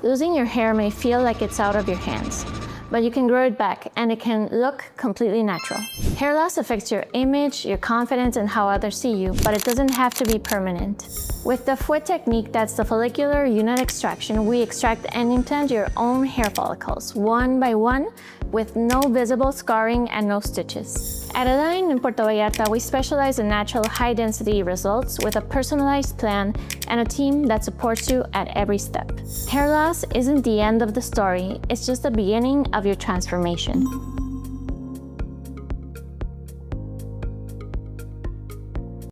Losing your hair may feel like it's out of your hands, but you can grow it back and it can look completely natural. Hair loss affects your image, your confidence, and how others see you, but it doesn't have to be permanent. With the FUE technique, that's the follicular unit extraction, we extract and implant your own hair follicles, one by one, with no visible scarring and no stitches. At Elaen in Puerto Vallarta, we specialize in natural high-density results with a personalized plan and a team that supports you at every step. Hair loss isn't the end of the story, it's just the beginning of your transformation.